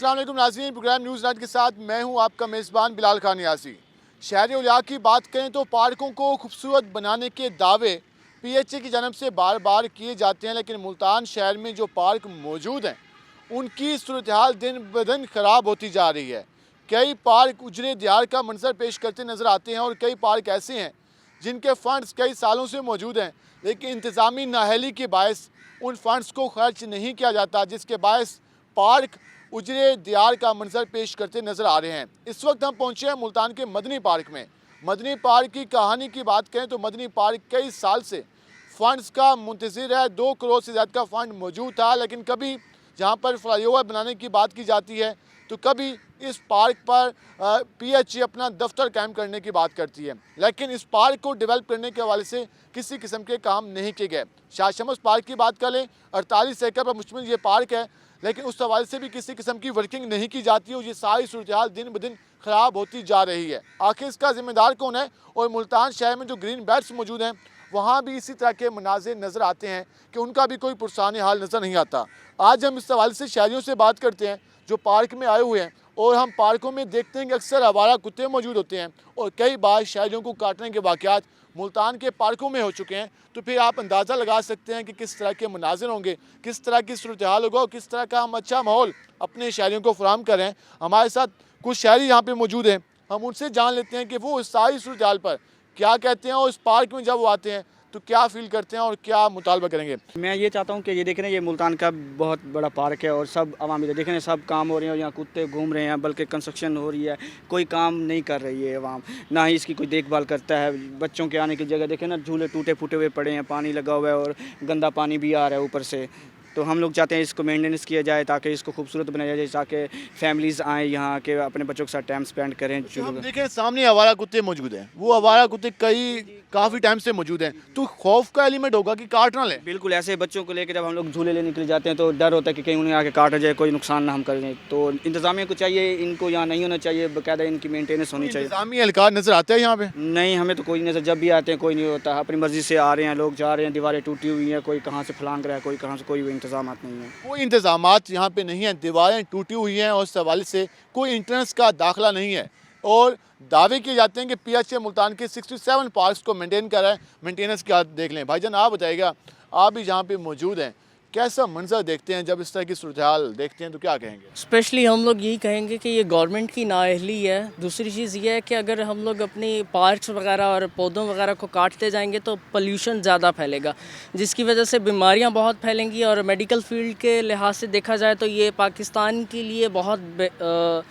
अस्सलाम वालेकुम नाज़रीन, प्रोग्राम न्यूज़ नाइट के साथ मैं हूं आपका मेज़बान बिलाल खान यासी। शहरी उलिया की बात करें तो पार्कों को खूबसूरत बनाने के दावे PHA की जानब से बार बार किए जाते हैं, लेकिन मुल्तान शहर में जो पार्क मौजूद हैं उनकी सूरत हाल दिन ब दिन ख़राब होती जा रही है। कई पार्क उजरे दियार का मंजर पेश करते नज़र आते हैं और कई पार्क ऐसे हैं जिनके फ़ंड्स कई सालों से मौजूद हैं, लेकिन इंतज़ामी नाअहली के बायस उन फ़ंड्स को खर्च नहीं किया जाता, जिसके बायस पार्क उजरे दियार का मंजर पेश करते नज़र आ रहे हैं। इस वक्त हम पहुँचे हैं मुल्तान के मदनी पार्क में। मदनी पार्क की कहानी की बात करें तो मदनी पार्क कई साल से फ़ंड्स का मुंतज़िर है। 2 करोड़ से ज़्यादा का फ़ंड मौजूद था, लेकिन कभी जहाँ पर फ्लाईओवर बनाने की बात की जाती है तो कभी इस पार्क पर PHA अपना दफ्तर कायम करने की बात करती है, लेकिन इस पार्क को डेवलप करने के हवाले से किसी किस्म के काम नहीं किए गए। शाह शमस पार्क की बात कर लें, 48 एकड़ पर मुश्तमिल ये पार्क है, लेकिन उस हवाले से भी किसी किस्म की वर्किंग नहीं की जाती और ये सारी सूरत हाल दिन ब दिन ख़राब होती जा रही है। आखिर इसका ज़िम्मेदार कौन है? और मुल्तान शहर में जो ग्रीन बेल्ट्स मौजूद हैं वहाँ भी इसी तरह के मनाज़िर नज़र आते हैं कि उनका भी कोई पुरसाने हाल नज़र नहीं आता। आज हम इस हवाले से शहरियों से बात करते हैं जो पार्क में आए हुए हैं, और हम पार्कों में देखते हैं कि अक्सर आवारा कुत्ते मौजूद होते हैं और कई बार शहरियों को काटने के वाक़यात मुल्तान के पार्कों में हो चुके हैं। तो फिर आप अंदाज़ा लगा सकते हैं कि किस तरह के मनाज़िर होंगे, किस तरह की सूरत हाल होगा और किस तरह का हम अच्छा माहौल अपने शहरियों को फराहम करें। हमारे साथ कुछ शहरी यहाँ पे मौजूद हैं, हम उनसे जान लेते हैं कि वो इस सारी सूरत हाल पर क्या कहते हैं और इस पार्क में जब वो आते हैं तो क्या फ़ील करते हैं और क्या मुतालबा करेंगे। मैं ये चाहता हूँ कि ये देख रहे हैं, ये मुल्तान का बहुत बड़ा पार्क है और सब आवाम इधर देख रहे हैं, सब काम हो रहे हैं और यहाँ कुत्ते घूम रहे हैं, बल्कि कंस्ट्रक्शन हो रही है, कोई काम नहीं कर रही है आवाम, ना ही इसकी कोई देखभाल करता है। बच्चों के आने की जगह देखें ना, झूले टूटे फूटे हुए पड़े हैं, पानी लगा हुआ है और गंदा पानी भी आ रहा है ऊपर से। तो हम लोग चाहते हैं इसको मेंटेनेंस किया जाए ताकि इसको खूबसूरत बनाया जाए, ताकि फैमिलीज़ आएँ यहाँ के अपने बच्चों के साथ टाइम स्पेंड करें। हम देखें सामने आवारा कुत्ते मौजूद हैं, वो आवारा कुत्ते काफ़ी टाइम से मौजूद हैं, तो खौफ का एलिमेंट होगा कि काट ना लें। बिल्कुल, ऐसे बच्चों को लेकर जब हम लोग झूले लेने के लिए जाते हैं तो डर होता है कि कहीं उन्हें आके काटा जाए, कोई नुकसान ना हम करें। तो इंतज़ामिया को चाहिए, इनको यहाँ नहीं होना चाहिए, बाकायदा इनकी मेंटेनेंस होनी चाहिए। इंतज़ामी एहलकार नज़र आता है यहाँ पे? नहीं, हमें तो कोई नज़र, जब भी आते हैं कोई नहीं होता, अपनी मर्ज़ी से आ रहे हैं लोग, जा रहे हैं, दीवारें टूटी हुई हैं, कोई कहाँ से फलांग रहा है, कोई कहाँ से, कोई इंतज़ामात नहीं है। कोई इंतज़ामात यहाँ पे नहीं है, दीवारें टूटी हुई हैं और इस हवाले से कोई इंटरेंस का दाखिला नहीं है। और दावे किए जाते हैं कि PHA मुल्तान के 67 पार्क्स को मेंटेन कर रहा है। मेंटेनेंस की हालत देख लें। भाईजान आप बताइएगा, आप भी जहाँ पे मौजूद हैं, कैसा मंजर देखते हैं? जब इस तरह की सूरत हाल देखते हैं तो क्या कहेंगे? स्पेशली हम लोग यही कहेंगे कि ये गवर्नमेंट की नाअहली है। दूसरी चीज़ ये है कि अगर हम लोग अपनी पार्क्स वगैरह और पौधों वगैरह को काटते जाएंगे तो पोल्यूशन ज़्यादा फैलेगा, जिसकी वजह से बीमारियां बहुत फैलेंगी। और मेडिकल फील्ड के लिहाज से देखा जाए तो ये पाकिस्तान के लिए बहुत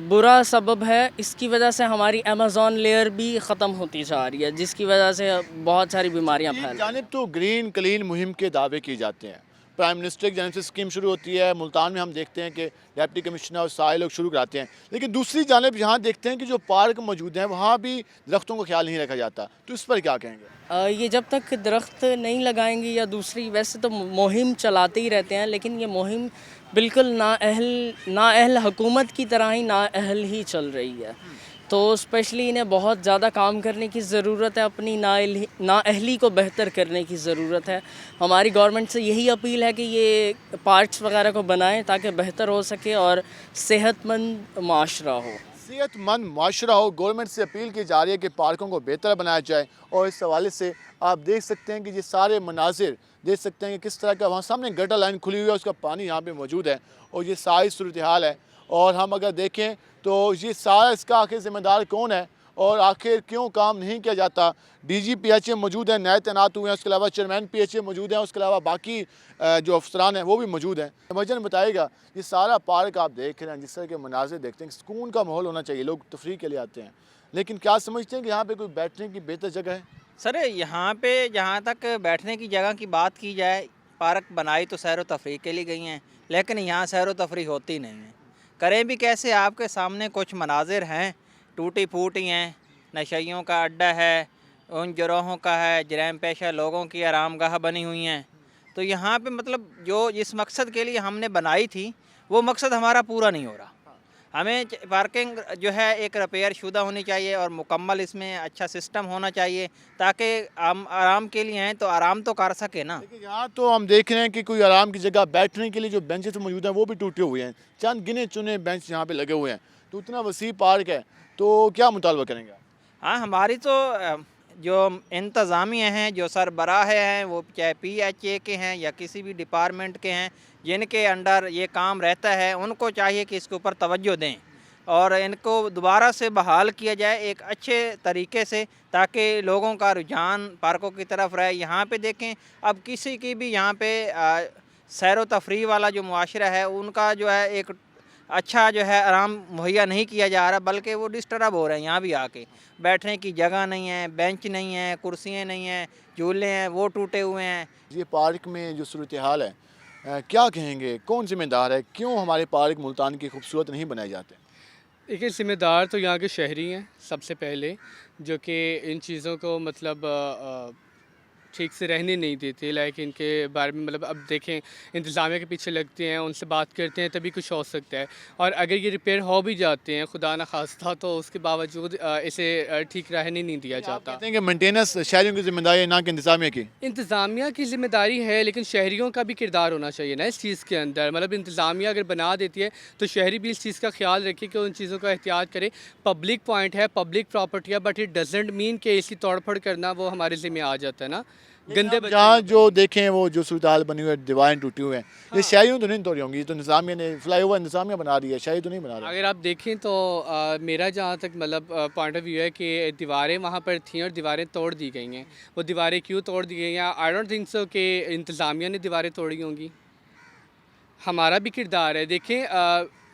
बुरा सबब है। इसकी वजह से हमारी अमेज़ॉन लेयर भी ख़त्म होती जा रही है, जिसकी वजह से बहुत सारी बीमारियां फैल रही हैं। जानिब तो ग्रीन क्लीन मुहिम के दावे किए जाते हैं, प्राइम मिनिस्टर की जानिब से स्कीम शुरू होती है, मुल्तान में हम देखते हैं कि डिप्टी कमिश्नर और सारे लोग शुरू कराते हैं, लेकिन दूसरी जानिब यहाँ देखते हैं कि जो पार्क मौजूद हैं वहाँ भी दरख्तों का ख्याल नहीं रखा जाता। तो इस पर क्या कहेंगे? ये जब तक दरख्त नहीं लगाएंगे, या दूसरी वैसे तो मुहिम चलाते ही रहते हैं, लेकिन ये मुहिम बिल्कुल नाअहल हुकूमत की तरह ही नाअहल ही चल रही है। तो स्पेशली इन्हें बहुत ज़्यादा काम करने की ज़रूरत है, अपनी नाअहली को बेहतर करने की ज़रूरत है। हमारी गवर्नमेंट से यही अपील है कि ये पार्क्स वगैरह को बनाएं ताकि बेहतर हो सके और सेहतमंद माशरा हो। सेहतमंद माशरा हो, गवर्नमेंट से अपील की जा रही है कि पार्कों को बेहतर बनाया जाए। और इस हवाले से आप देख सकते हैं कि ये सारे मनाजिर देख सकते हैं कि किस तरह का वहाँ सामने गटर लाइन खुली हुई है, उसका पानी यहाँ पे मौजूद है और ये सारी सूरत हाल है। और हम अगर देखें तो ये सारा इसका आखिर ज़िम्मेदार कौन है और आखिर क्यों काम नहीं किया जाता? DG PHA मौजूद हैं, नए तैनात हुए हैं, उसके अलावा चेयरमैन PHA मौजूद हैं, उसके अलावा बाकी जो अफसरान हैं वो भी मौजूद हैं। भाईजान बताइएगा, ये सारा पार्क आप देख रहे हैं, जिस तरह के मनाज़िर देखते हैं, सुकून का माहौल होना चाहिए, लोग तफरीह के लिए आते हैं, लेकिन क्या समझते हैं कि यहाँ पे कोई बैठने की बेहतर जगह है? सर यहाँ पे जहाँ तक बैठने की जगह की बात की जाए, पार्क बनाई तो सैर व तफरीह के लिए गई हैं, लेकिन यहाँ सैर व तफरीह होती नहीं है। करें भी कैसे? आपके सामने कुछ मनाजिर हैं, टूटी फूटी हैं, नशइयों का अड्डा है, उन गिरोहों का है, जराइम पेशा लोगों की आरामगाह बनी हुई हैं। तो यहाँ पे मतलब जो जिस मकसद के लिए हमने बनाई थी वो मकसद हमारा पूरा नहीं हो रहा। ہمیں پارکنگ جو ہے ایک ریپیئر شدہ ہونی چاہیے اور مکمل اس میں اچھا سسٹم ہونا چاہیے تاکہ ہم آرام کے لیے ہیں تو آرام تو کر سکے نا. لیکن یہاں تو ہم دیکھ رہے ہیں کہ کوئی آرام کی جگہ بیٹھنے کے لیے جو بینچز موجود ہیں وہ بھی ٹوٹے ہوئے ہیں. چند گنے چنے بینچ یہاں پہ لگے ہوئے ہیں. تو اتنا وسیع پارک ہے تو کیا مطالبہ کریں گے؟ ہاں ہماری تو جو انتظامیہ ہیں جو سربراہ ہیں وہ چاہے پی ایچ اے کے ہیں یا کسی بھی ڈپارٹمنٹ کے ہیں جن کے انڈر یہ کام رہتا ہے ان کو چاہیے کہ اس کے اوپر توجہ دیں اور ان کو دوبارہ سے بحال کیا جائے ایک اچھے طریقے سے تاکہ لوگوں کا رجحان پارکوں کی طرف رہے. یہاں پہ دیکھیں اب کسی کی بھی یہاں پہ سیر و تفریح والا جو معاشرہ ہے ان کا جو ہے ایک اچھا جو ہے آرام مہیا نہیں کیا جا رہا بلکہ وہ ڈسٹرب ہو رہے ہیں. یہاں بھی آ کے بیٹھنے کی جگہ نہیں ہے, بینچ نہیں ہے, کرسیاں نہیں ہیں, جھولے ہیں وہ ٹوٹے ہوئے ہیں. یہ پارک میں جو صورتحال ہے کیا کہیں گے, کون ذمہ دار ہے, کیوں ہمارے پارک ملتان کے خوبصورت نہیں بنائے جاتے؟ دیکھیے ذمہ دار تو یہاں کے شہری ہیں سب سے پہلے, جو کہ ان چیزوں کو مطلب ٹھیک سے رہنے نہیں دیتے. لائک ان کے بارے میں مطلب اب دیکھیں انتظامیہ کے پیچھے لگتے ہیں, ان سے بات کرتے ہیں تبھی کچھ ہو سکتا ہے. اور اگر یہ ریپیئر ہو بھی جاتے ہیں خدا نہ خواستہ تو اس کے باوجود اسے ٹھیک رہنے نہیں دیا آپ جاتا. کہتے ہیں کہ مینٹیننس شہریوں کی ذمہ داری ہے نہ کہ انتظامیہ کی؟ انتظامیہ کی ذمہ داری ہے لیکن شہریوں کا بھی کردار ہونا چاہیے نا اس چیز کے اندر. مطلب انتظامیہ اگر بنا دیتی ہے تو شہری بھی اس چیز کا خیال رکھے کہ ان چیزوں کا احتیاط کرے. پبلک پوائنٹ ہے, پبلک پراپرٹی ہے, بٹ اٹ ڈزنٹ مین کہ اس کی توڑ پھوڑ کرنا وہ ہمارے ذمہ آ جاتا ہے نا. گندے جہاں جو دیکھیں وہ جو صورتحال بنی ہوئی ہے, دیواریں ٹوٹی ہوئے ہیں, یہ شہریوں تو نہیں توڑی ہوں گی, تو انتظامیہ نے فلائی اوور انتظامیہ بنا رہی ہے, شہری تو نہیں بنا رہے. اگر آپ دیکھیں تو میرا جہاں تک مطلب پوائنٹ آف ویو ہے کہ دیواریں وہاں پر تھیں اور دیواریں توڑ دی گئی ہیں. وہ دیواریں کیوں توڑ دی گئی ہیں؟ آئی ڈونٹ تھنک سو کہ انتظامیہ نے دیواریں توڑی ہوں گی. ہمارا بھی کردار ہے. دیکھیں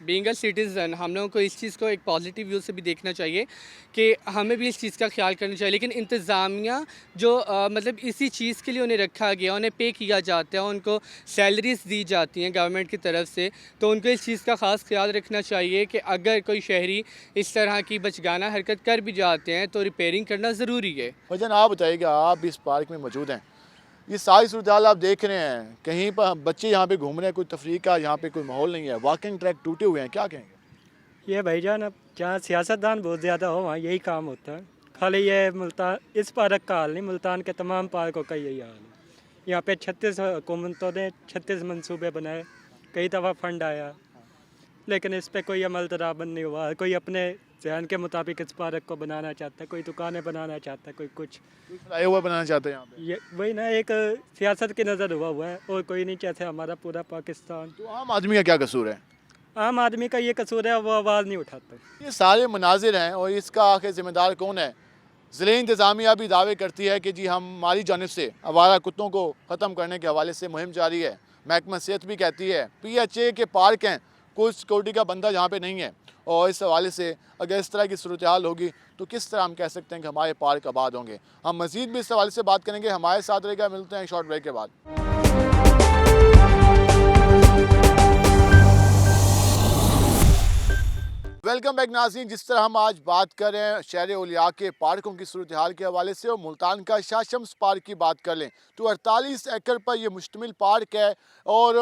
بینگ اے سٹیزن ہم لوگوں کو اس چیز کو ایک پازیٹیو ویو سے بھی دیکھنا چاہیے کہ ہمیں بھی اس چیز کا خیال کرنا چاہیے. لیکن انتظامیہ جو مطلب اسی چیز کے لیے انہیں رکھا گیا, انہیں پے کیا جاتا ہے, ان کو سیلریز دی جاتی ہیں گورنمنٹ کی طرف سے, تو ان کو اس چیز کا خاص خیال رکھنا چاہیے کہ اگر کوئی شہری اس طرح کی بچگانہ حرکت کر بھی جاتے ہیں تو ریپیئرنگ کرنا ضروری ہے. بھجن آپ بتائیے گا, آپ بھی اس پارک میں موجود ہیں, یہ ساری صورتحال آپ دیکھ رہے ہیں, کہیں پر بچے یہاں پہ گھوم رہے ہیں, کوئی تفریح کا یہاں پہ کوئی ماحول نہیں ہے, واکنگ ٹریک ٹوٹے ہوئے ہیں, کیا کہیں گے؟ یہ بھائی جان اب جہاں سیاستدان بہت زیادہ ہو وہاں یہی کام ہوتا ہے. خالی یہ ملتان اس پارک کا حال نہیں, ملتان کے تمام پارکوں کا یہی حال ہے. یہاں پہ 36 حکومتوں نے 36 منصوبے بنائے, کئی دفعہ فنڈ آیا, لیکن اس پہ کوئی عمل درآمد نہیں ہوا. کوئی اپنے ذہن کے مطابق اس پارک کو بنانا چاہتا ہے, کوئی دکانیں بنانا چاہتا ہے, کوئی کچھ. کوئی فلائی اوور بنانا چاہتے ہیں یہاں پہ؟ یہ وہی نا ایک سیاست کی نظر ہوا ہے اور کوئی نہیں چاہتے ہمارا پورا پاکستان. تو عام آدمی کا کیا قصور ہے؟ عام آدمی کا یہ قصور ہے, وہ آواز نہیں اٹھاتا. یہ سارے مناظر ہیں اور اس کا آخر ذمہ دار کون ہے؟ ضلع انتظامیہ بھی دعوے کرتی ہے کہ جی ہماری جانب سے آوارہ کتوں کو ختم کرنے کے حوالے سے مہم جاری ہے. محکمہ صحت بھی کہتی ہے, پی ایچ اے کے پارک ہیں, کوئی سیکورٹی کا بندہ جہاں پہ نہیں ہے, اور اس حوالے سے اگر اس طرح کی صورتحال ہوگی تو کس طرح ہم کہہ سکتے ہیں کہ ہمارے پارک آباد ہوں گے؟ ہم مزید بھی اس حوالے سے بات کریں گے, ہمارے ساتھ رہے گا. ملتے ہیں شارٹ بریک کے بعد. ویلکم بیک ناظرین. جس طرح ہم آج بات کر رہے ہیں شہر اولیاء کے پارکوں کی صورتحال کے حوالے سے, اور ملتان کا شاہ شمس پارک کی بات کر لیں تو 48 ایکڑ پر یہ مشتمل پارک ہے اور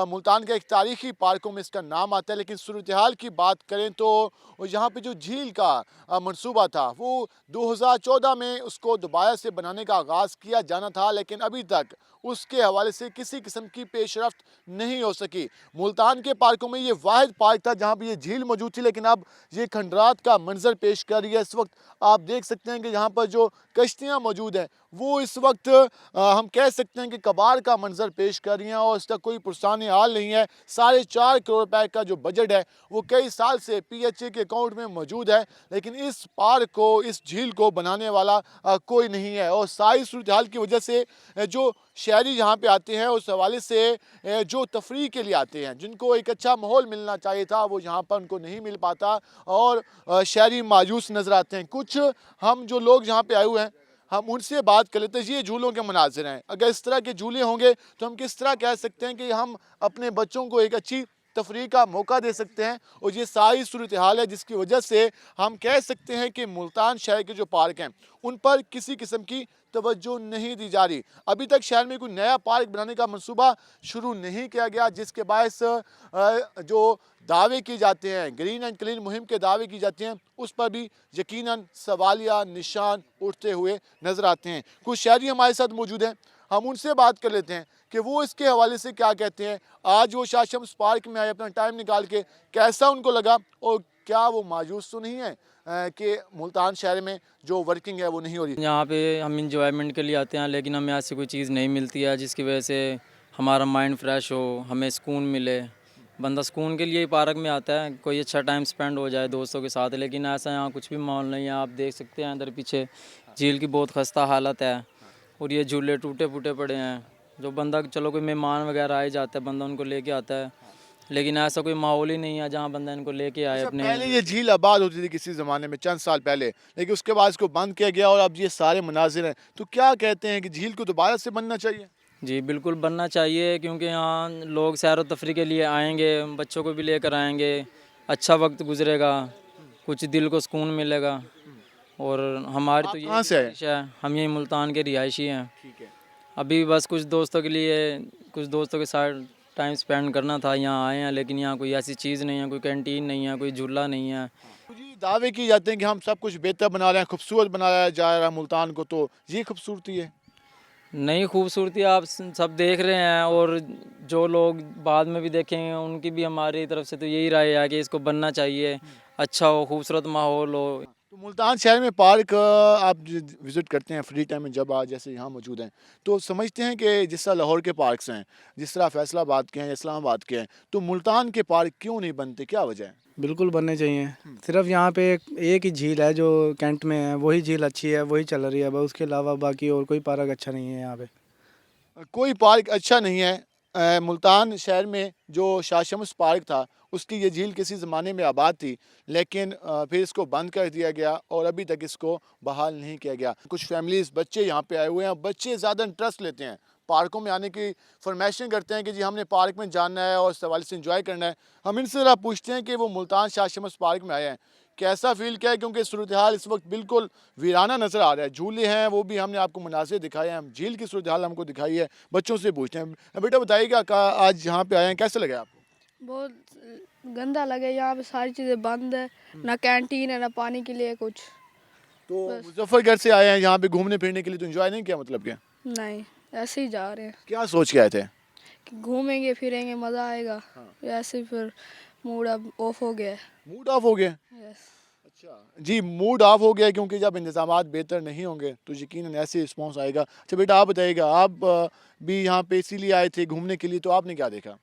ملتان کا ایک تاریخی پارکوں میں اس کا نام آتا ہے. لیکن صورتحال کی بات کریں تو یہاں پہ جو جھیل کا منصوبہ تھا وہ 2014 میں اس کو دوبارہ سے بنانے کا آغاز کیا جانا تھا, لیکن ابھی تک اس کے حوالے سے کسی قسم کی پیش رفت نہیں ہو سکی. ملتان کے پارکوں میں یہ واحد پارک تھا جہاں پہ یہ جھیل موجود تھی, لیکن اب یہ کھنڈرات کا منظر پیش کر رہی ہے. اس وقت آپ دیکھ سکتے ہیں کہ یہاں پر جو کشتیاں موجود ہیں وہ اس وقت ہم کہہ سکتے ہیں کہ کباڑ کا منظر پیش کر رہی ہیں, اور اس کا کوئی پرسان حال نہیں ہے. 4.5 کروڑ روپے کا جو بجٹ ہے وہ کئی سال سے پی ایچ اے کے اکاؤنٹ میں موجود ہے, لیکن اس پارک کو, اس جھیل کو بنانے والا کوئی نہیں ہے. اور ساری صورتحال کی وجہ سے جو شہری یہاں پہ آتے ہیں اس حوالے سے جو تفریح کے لیے آتے ہیں, جن کو ایک اچھا ماحول ملنا چاہیے تھا, وہ یہاں پر ان کو نہیں مل پاتا اور شہری مایوس نظر آتے ہیں. کچھ ہم جو لوگ یہاں پہ آئے ہوئے ہیں ہم ان سے بات کر لیتے ہیں. یہ جھولوں کے مناظر ہیں, اگر اس طرح کے جھولے ہوں گے تو ہم کس طرح کہہ سکتے ہیں کہ ہم اپنے بچوں کو ایک اچھی تفریح کا موقع دے سکتے ہیں، اور یہ ساری صورتحال ہے جس کی وجہ سے ہم کہہ سکتے ہیں کہ ملتان شہر کے جو پارک ہیں ان پر کسی قسم کی توجہ نہیں دی جا رہی۔ ابھی تک شہر میں کوئی نیا پارک بنانے کا منصوبہ شروع نہیں کیا گیا، جس کے باعث جو دعوے کی جاتے ہیں، گرین اینڈ کلین مہم کے دعوے کی جاتے ہیں، اس پر بھی یقیناً سوالیہ نشان اٹھتے ہوئے نظر آتے ہیں۔ کچھ شہری ہمارے ساتھ موجود ہیں، ہم ان سے بات کر لیتے ہیں کہ وہ اس کے حوالے سے کیا کہتے ہیں۔ آج وہ شاہ شمس پارک میں آئے اپنا ٹائم نکال کے، کیسا ان کو لگا، اور کیا وہ مایوس تو نہیں ہے کہ ملتان شہر میں جو ورکنگ ہے وہ نہیں ہو رہی؟ یہاں پہ ہم انجوائمنٹ کے لیے آتے ہیں، لیکن ہمیں ایسی کوئی چیز نہیں ملتی ہے جس کی وجہ سے ہمارا مائنڈ فریش ہو، ہمیں سکون ملے۔ بندہ سکون کے لیے ہی پارک میں آتا ہے، کوئی اچھا ٹائم سپینڈ ہو جائے دوستوں کے ساتھ، لیکن ایسا یہاں کچھ بھی ماحول نہیں ہے۔ آپ دیکھ سکتے ہیں ادھر پیچھے جھیل کی بہت خستہ حالت ہے، اور یہ جھولے ٹوٹے پھوٹے پڑے ہیں۔ جو بندہ چلو کوئی مہمان وغیرہ آئے جاتا ہے، بندہ ان کو لے کے آتا ہے، لیکن ایسا کوئی ماحول ہی نہیں ہے جہاں بندہ ان کو لے کے آئے اپنے۔ پہلے یہ جھیل آباد ہوتی تھی کسی زمانے میں، چند سال پہلے، لیکن اس کے بعد اس کو بند کیا گیا اور اب یہ سارے مناظر ہیں۔ تو کیا کہتے ہیں کہ جھیل کو دوبارہ سے بننا چاہیے؟ جی بالکل بننا چاہیے، کیونکہ یہاں لوگ سیر و تفریح کے لیے آئیں گے، بچوں کو بھی لے کر آئیں گے، اچھا وقت گزرے گا، کچھ دل کو سکون ملے گا۔ اور ہماری تو کہاں سے آئے؟ خواہش ہے، ہم یہی ملتان کے رہائشی ہیں۔ ٹھیک ہے۔ ابھی بس کچھ دوستوں کے لیے، کچھ دوستوں کے ساتھ ٹائم سپینڈ کرنا تھا، یہاں آئے ہیں، لیکن یہاں کوئی ایسی چیز نہیں ہے، کوئی کینٹین نہیں ہے، کوئی جھولا نہیں ہے۔ جی دعوے کی جاتے ہیں کہ ہم سب کچھ بہتر بنا رہے ہیں، خوبصورت بنایا جا رہا ہے ملتان کو، تو یہ خوبصورتی ہے؟ نئی خوبصورتی آپ سب دیکھ رہے ہیں، اور جو لوگ بعد میں بھی دیکھیں گے ان کی بھی ہماری طرف سے تو یہی رائے ہے کہ اس کو بننا چاہیے، اچھا ہو، خوبصورت ماحول ہو۔ تو ملتان شہر میں پارک آپ وزٹ کرتے ہیں فری ٹائم میں، جب آج جیسے یہاں موجود ہیں، تو سمجھتے ہیں کہ جس طرح لاہور کے پارکس ہیں، جس طرح فیصل آباد کے ہیں، اسلام آباد کے ہیں، تو ملتان کے پارک کیوں نہیں بنتے؟ کیا وجہ ہے؟ بالکل بننے چاہیے۔ صرف یہاں پہ ایک ہی جھیل ہے جو کینٹ میں ہے، وہی جھیل اچھی ہے، وہی چل رہی ہے بس، اس کے علاوہ باقی اور کوئی پارک اچھا نہیں ہے یہاں پہ۔ کوئی پارک اچھا نہیں ہے۔ ملتان شہر میں جو شاہ شمس پارک تھا، اس کی یہ جھیل کسی زمانے میں آباد تھی، لیکن پھر اس کو بند کر دیا گیا اور ابھی تک اس کو بحال نہیں کیا گیا۔ کچھ فیملیز، بچے یہاں پہ آئے ہوئے ہیں، بچے زیادہ انٹرسٹ لیتے ہیں، پارکوں میں آنے کی فرمائشیں کرتے ہیں کہ جی ہم نے پارک میں جانا ہے اور اس حوالے سے انجوائے کرنا ہے۔ ہم ان سے ذرا پوچھتے ہیں کہ وہ ملتان شاہ شمس پارک میں آئے ہیں، کیسا فیل کیا ہے، کیونکہ صورتحال اس وقت بالکل ویرانہ نظر آ رہا ہے۔ جھولے ہیں وہ بھی ہم نے آپ کو مناظر دکھائے ہیں، جھیل کی صورتحال ہم کو دکھائی ہے۔ بچوں سے پوچھتے ہیں، بیٹا بتائیے گا کہ آج یہاں پہ آئے ہیں، کیسے لگا آپ کو؟ بہت گندا لگے، یہاں پہ ساری چیزیں بند ہے، نہ کینٹین ہے، نہ پانی کے لیے کچھ۔ تو مظفر گڑھ سے آئے ہیں یہاں پہ گھومنے پھرنے کے لیے، تو انجوائے نہیں کیا؟ مطلب کیا نہیں، ایسے ہی جا رہے ہیں کیا سوچ کے آئے تھے؟ کہ گھومیں گے پھریں گے، مزہ آئے گا۔ ایسے پھر موڈ اب آف ہو گیا ہے۔ موڈ آف ہو گیا؟ اچھا جی، موڈ آف ہو گیا کیونکہ جب انتظامات بہتر نہیں ہوں گے تو یقیناً ایسے رسپانس آئے گا۔ اچھا بیٹا آپ بتائیے گا، آپ بھی یہاں پہ اسی لیے آئے تھے گھومنے کے لیے، تو آپ نے کیا دیکھا؟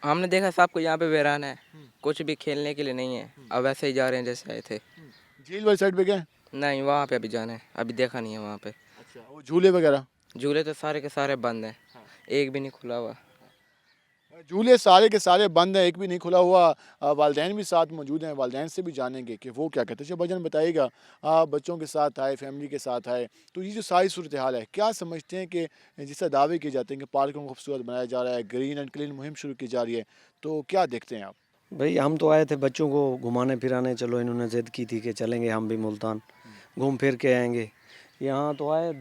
ہم نے دیکھا صاحب کو یہاں پہ ویران ہے، کچھ بھی کھیلنے کے لیے نہیں ہے، اب ایسے ہی جا رہے ہیں جیسے آئے تھے۔ جھیل والی سائڈ پہ گئے؟ نہیں، وہاں پہ ابھی جانا ہے، ابھی دیکھا نہیں ہے وہاں پہ۔ اچھا، وہ جھولے وغیرہ؟ جھولے تو سارے کے سارے بند ہیں، ایک بھی نہیں کھلا ہوا۔ جھولے سارے کے سارے بند ہیں، ایک بھی نہیں کھلا ہوا۔ والدین بھی ساتھ موجود ہیں، والدین سے بھی جانیں گے کہ وہ کیا کہتے ہیں۔ اچھا بھجن بتائیے گا، آپ بچوں کے ساتھ آئے، فیملی کے ساتھ آئے، تو یہ جو ساری صورتحال ہے، کیا سمجھتے ہیں کہ جس طرح دعوے کیے جاتے ہیں کہ پارکوں کو خوبصورت بنایا جا رہا ہے، گرین اینڈ کلین مہم شروع کی جا رہی ہے، تو کیا دیکھتے ہیں آپ؟ بھائی ہم تو آئے تھے بچوں کو گھمانے پھرانے، چلو انہوں نے ضد کی تھی کہ چلیں گے ہم بھی ملتان، گھوم پھر کے آئیں گے۔ یہاں تو آئے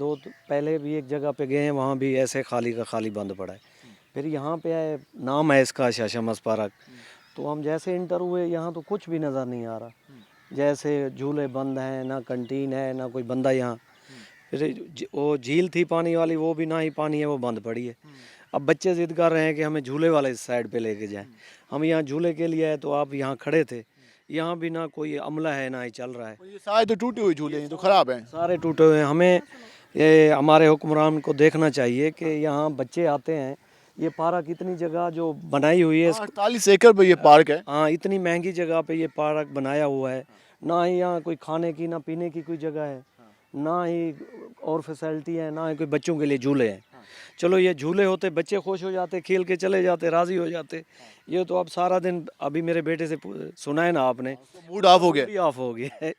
پہلے بھی ایک جگہ پہ گئے ہیں، وہاں بھی ایسے خالی کا خالی بند پڑا ہے۔ پھر یہاں پہ آئے، نام ہے اس کا شاہ شمس پارک، تو ہم جیسے انٹر ہوئے یہاں تو کچھ بھی نظر نہیں آ رہا، جیسے جھولے بند ہیں، نہ کنٹین ہے، نہ کوئی بندہ یہاں۔ پھر وہ جھیل تھی پانی والی، وہ بھی نہ ہی پانی ہے، وہ بند پڑی ہے۔ اب بچے ضد کر رہے ہیں کہ ہمیں جھولے والے سائڈ پہ لے کے جائیں، ہم یہاں جھولے کے لیے آئے تو آپ یہاں کھڑے تھے، یہاں بھی نہ کوئی عملہ ہے نہ ہی چل رہا ہے۔ یہ سارے تو ٹوٹے ہوئے جھولے ہیں، تو خراب ہیں، سارے ٹوٹے ہوئے ہیں۔ ہمیں یہ ہمارے حکمران کو دیکھنا چاہیے کہ یہاں بچے آتے ہیں، یہ پارک اتنی جگہ جو بنائی ہوئی ہے، 48 ایکڑ پہ یہ پارک ہے۔ ہاں اتنی مہنگی جگہ پہ یہ پارک بنایا ہوا ہے، نہ ہی یہاں کوئی کھانے کی نہ پینے کی کوئی جگہ ہے، نہ ہی اور فیسلٹی ہے، نہ ہی کوئی بچوں کے لیے جھولے ہیں۔ چلو یہ جھولے ہوتے بچے خوش ہو جاتے، کھیل کے چلے جاتے، راضی ہو جاتے۔ یہ تو اب سارا دن، ابھی میرے بیٹے سے سنا ہے نا آپ نے، موڈ آف ہو گیا۔ بھی آف ہو گیا ہے۔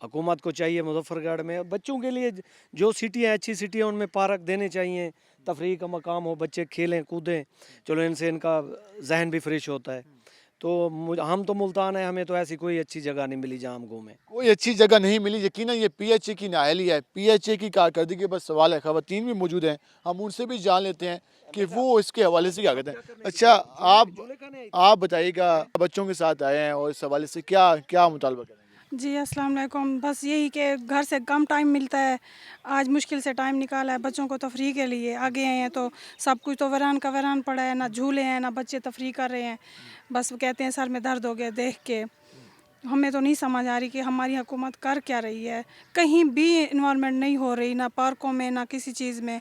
حکومت کو چاہیے مظفر گڑھ میں بچوں کے لیے جو سٹی ہیں، اچھی سٹی ہیں، ان میں پارک دینے چاہیے، تفریح کا مقام ہو، بچے کھیلیں کودیں، چلو ان سے ان کا ذہن بھی فریش ہوتا ہے۔ तो हम तो मुल्तान है, हमें तो ऐसी कोई अच्छी जगह नहीं मिली जहाँ हम घूमें। कोई अच्छी जगह नहीं मिली। यकीनन ये PHA की नाअहली है, PHA की कारकर्दगी पर सवाल है। ख़वातीन भी मौजूद हैं, हम उनसे भी जान लेते हैं कि वो इसके हवाले से क्या कहते हैं। अच्छा, आप बताइएगा, बच्चों के साथ आए हैं और इस हवाले से क्या क्या मुतालबा करेंगे? जी अस्सलाम वालेकुम। बस यही कि घर से कम टाइम मिलता है, आज मुश्किल से टाइम निकाला है बच्चों को तफरीह के लिए। आगे आए हैं तो सब कुछ तो वीरान का वीरान पड़ा है, ना झूले हैं ना बच्चे तफरीह कर रहे हैं। बस वो कहते हैं सर में दर्द हो गया देख के। हमें तो नहीं समझ आ रही कि हमारी हुकूमत कर क्या रही है। कहीं भी इन्वॉल्वमेंट नहीं हो रही, ना पार्कों में ना किसी चीज़ में।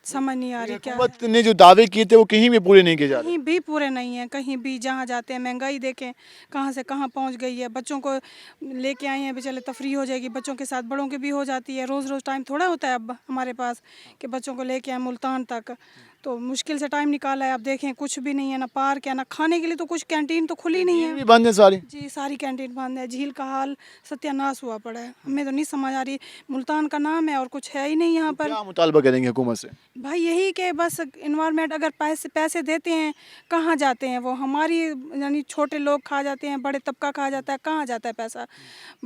समझ नहीं आ रही क्या है। हुकूमत ने जो दावे किए थे वो कहीं भी पूरे नहीं किए जा रहे। कहीं भी पूरे नहीं हैं, कहीं भी जहाँ जाते हैं महंगाई देखें कहाँ से कहाँ पहुँच गई है। बच्चों को लेके आए हैं बेचारे, तफरीह हो जाएगी बच्चों के साथ, बड़ों की भी हो जाती है। रोज़ रोज़ टाइम थोड़ा होता है अब हमारे पास कि बच्चों को लेके आए मुल्तान तक, तो मुश्किल से टाइम निकाला है। अब देखें कुछ भी नहीं है, ना पार्क है ना खाने के लिए तो कुछ, कैंटीन तो खुली नहीं है, भी बंद है सारी। जी सारी कैंटीन बंद है। झील का हाल सत्यानाश हुआ पड़ा है। हमें तो नहीं समझ आ रही, मुल्तान का नाम है और कुछ है ही नहीं यहाँ पर। क्या मुतालबा करेंगे हुकूमत से? भाई यही कि बस इन्वायरमेंट, अगर पैसे देते हैं कहाँ जाते हैं वो? हमारी यानी छोटे लोग खा जाते हैं, बड़े तबका खा जाता है, कहाँ जाता है पैसा?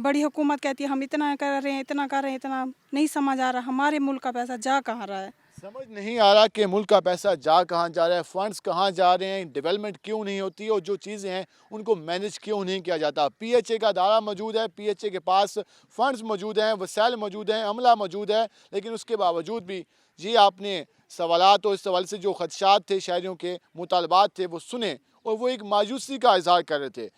बड़ी हुकूमत कहती है हम इतना कर रहे हैं इतना कर रहे हैं, इतना नहीं समझ आ रहा हमारे मुल्क का पैसा जा कहाँ रहा है। समझ नहीं आ रहा कि मुल्क का पैसा जा कहाँ जा रहा है, फंड्स कहाँ जा रहे हैं, डेवलपमेंट क्यों नहीं होती और जो चीज़ें हैं उनको मैनेज क्यों नहीं किया जाता। PHA का अदारा मौजूद है, PHA के पास फंड्स मौजूद हैं, वसाइल मौजूद हैं, अमला मौजूद है, लेकिन उसके बावजूद भी जी आपने सवालात और इस सवाल से जो खदशात थे, शहरियों के मुतालबात थे वो सुने और वो एक मायूसी का इजहार कर रहे थे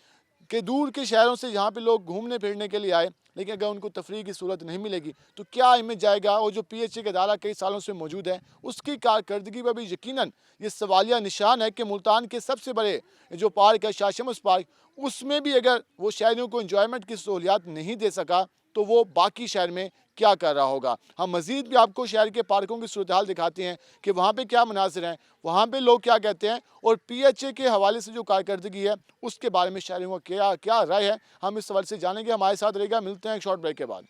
कि दूर के शहरों से यहाँ पे लोग घूमने फिरने के लिए आए, लेकिन अगर उनको तफरीह की सूरत नहीं मिलेगी तो क्या इमेज जाएगा। और जो PHA का अदारा कई सालों से मौजूद है उसकी कारकर्दगी पर भी यकीनन ये सवालिया निशान है कि मुल्तान के सबसे बड़े जो पार्क है शाह शम्स पार्क, उसमें भी अगर वो शहरियों को इंजॉयमेंट की सहूलियात नहीं दे सका तो वो बाकी शहर में क्या कर रहा होगा। हम मज़ीद भी आपको शहर के पार्कों की सूरत हाल दिखाते हैं कि वहाँ पे क्या मनासिर हैं, वहाँ पे लोग क्या कहते हैं और PHA के हवाले से जो कारकर्दगी है उसके बारे में शहरियों का क्या क्या राय है, हम इस सवाल से जानेंगे। हमारे साथ रहेगा, मिलते हैं एक शॉर्ट ब्रेक के बाद।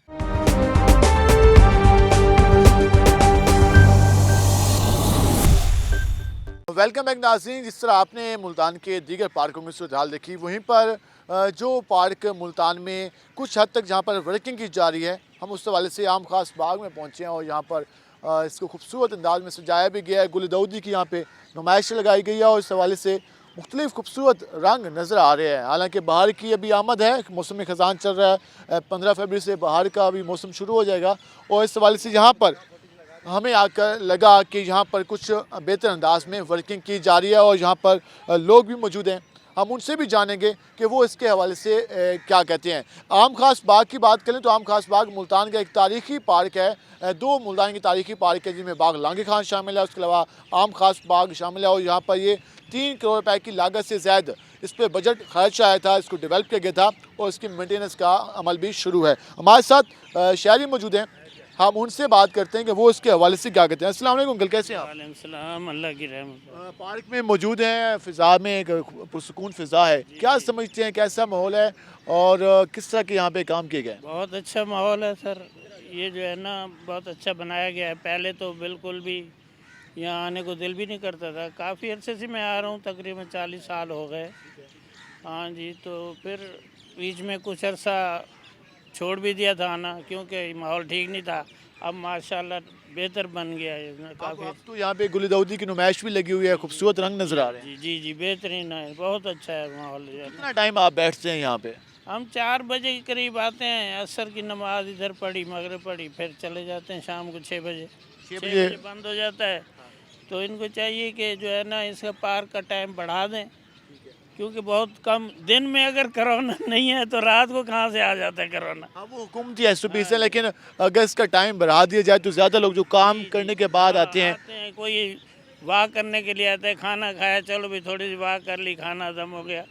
वेलकम बैक नाज़रीन। जिस तरह आपने मुल्तान के दीगर पार्कों की सूरत हाल देखी, वहीं पर जो पार्क मुल्तान में कुछ हद तक जहाँ पर वर्किंग की जा रही है, हम उस हवाले से आम खास बाग में पहुँचे हैं और यहाँ पर इसको खूबसूरत अंदाज में सजाया भी गया है। गुल दऊदी की यहाँ पे नुमाइश लगाई गई है और इस हवाले से मुख्तलिफ खूबसूरत रंग नज़र आ रहे हैं। हालांकि बाहर की अभी आमद है, मौसम ख़ज़ान चल रहा है, 15 फरवरी से बाहर का अभी मौसम शुरू हो जाएगा और इस हवाले से यहाँ पर हमें आकर लगा कि यहाँ पर कुछ बेहतर अंदाज में वर्किंग की जा रही है और यहाँ पर लोग भी मौजूद हैं। हम उनसे भी जानेंगे कि वो इसके हवाले से क्या कहते हैं। आम खास बाग की बात करें तो आम खास बाग मुल्तान का एक तारीखी पार्क है। दो मुल्तान की तारीखी पार्क है जिनमें बाग लांगे खान शामिल है, उसके अलावा आम खास बाग शामिल है और यहाँ पर ये 3 करोड़ रुपए की लागत से ज़्यादा इस पर बजट खर्च आया था, इसको डेवलप किया गया था और इसकी मेंटेनेंस का अमल भी शुरू है। हमारे साथ शहरी मौजूद हैं, हम उनसे बात करते हैं कि वो इसके हवाले से क्या कहते हैं। अस्सलाम वालेकुम अंकल, कैसे हैं आप? वालेकुम सलाम, अल्लाह की रहमत। पार्क में मौजूद हैं, फ़िज़ा में एक पुरसुकून फ़िज़ा है, क्या समझते हैं कैसा माहौल है और किस तरह के यहाँ पे काम किए गए? बहुत अच्छा माहौल है सर, ये जो है ना बहुत अच्छा बनाया गया है। पहले तो बिल्कुल भी यहाँ आने को दिल भी नहीं करता था। काफ़ी अरसे से मैं आ रहा हूँ, तकरीबन 40 साल हो गए। हाँ जी, तो फिर बीच में कुछ अरसा छोड़ भी दिया था आना क्योंकि माहौल ठीक नहीं था। अब माशाल्लाह बेहतर बन गया है काफ़ी। अब तो यहाँ पे गुल दऊदी की नुमाइश भी लगी हुई है, खूबसूरत रंग नज़र आ रहे हैं। जी जी बेहतरीन है, बहुत अच्छा है माहौल। कितना टाइम आप बैठते हैं यहाँ पे? हम 4 बजे के करीब आते हैं, असर की नमाज इधर पढ़ी, मगरिब पढ़ी, फिर चले जाते हैं शाम को 6 बजे। 6 बजे बंद हो जाता है। तो इनको चाहिए कि जो है ना इसका पार्क का टाइम बढ़ा दें, क्योंकि बहुत कम दिन में अगर कोरोना नहीं है तो रात को कहाँ से आ जाता है कोरोना। हाँ, वो हुकूमती SOP है, लेकिन अगर इसका टाइम बढ़ा दिया जाए तो ज़्यादा लोग जो काम करने के बाद आते हैं, कोई वाक करने के लिए आता है, खाना खाया चलो भी थोड़ी सी वाक कर ली, खाना दम हो गया,